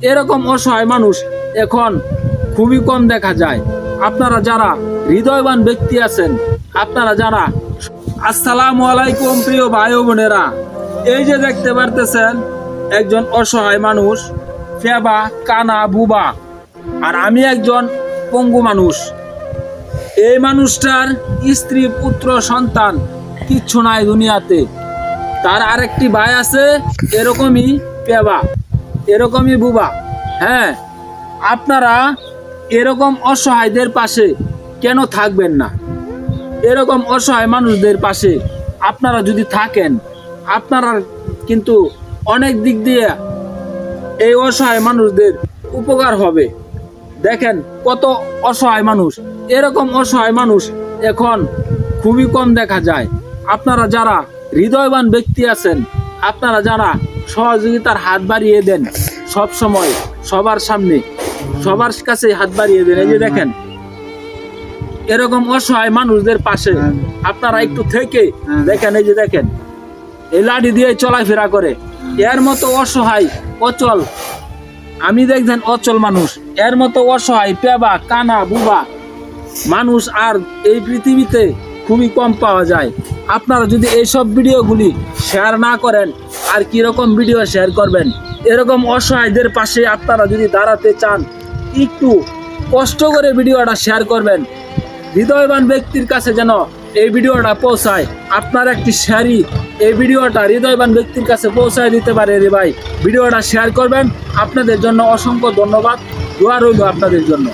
এরকম অসহায় মানুষ এখন খুবই কম দেখা যায়। আপনারা যারা হৃদয়বান ব্যক্তি আছেন, আপনারা যারা, আসসালামু আলাইকুম প্রিয় ভাই ও বোনেরা, এই যে দেখতে পারতেছেন একজন অসহায় মানুষ, ফেবা কানা বুবা, আর আমি একজন পঙ্গু মানুষ। এই মানুষটার স্ত্রী পুত্র সন্তান কিচ্ছু নাই দুনিয়াতে। তার আরেকটি ভাই আছে এরকমই পেবা, এরকমই বুবা। হ্যাঁ, আপনারা এরকম অসহায়দের পাশে কেন থাকবেন না? এরকম অসহায় মানুষদের পাশে আপনারা যদি থাকেন, আপনারা কিন্তু অনেক দিক দিয়ে এই অসহায় মানুষদের উপকার হবে। দেখেন কত অসহায় মানুষ, এরকম অসহায় মানুষ এখন খুবই কম দেখা যায়। আপনারা যারা হৃদয়বান ব্যক্তি আছেন, আপনারা যারা সহযোগিতার হাত বাড়িয়ে দেন, সব সময় সবার সামনে সবার কাছে হাত বাড়িয়ে দেন। এই যে দেখেন এরকম অসহায় মানুষদের পাশে আপনারা একটু থেকে দেখেন। এই যে দেখেন এই লাঠি দিয়ে চলাফেরা করে, এর মতো অসহায় অচল, আমি দেখছেন অচল মানুষ, এর মতো অসহায় পেবা কানা বুবা মানুষ আর এই পৃথিবীতে খুবই কম পাওয়া যায়। আপনারা যদি এইসব ভিডিওগুলি শেয়ার না করেন, আর কিরকম ভিডিও শেয়ার করবেন? এরকম অসহায়দের পাশে আপনারা যদি দাঁড়াতে চান, একটু কষ্ট করে ভিডিওটা শেয়ার করবেন। হৃদয়বান ব্যক্তির কাছে যেন এই ভিডিওটা পৌঁছায়। আপনার একটি শেয়ারই এই ভিডিওটা হৃদয়বান ব্যক্তির কাছে পৌঁছায় দিতে পারে রে ভাই। ভিডিওটা শেয়ার করবেন। আপনাদের জন্য অসংখ্য ধন্যবাদ, দোয়া রইল আপনাদের জন্য।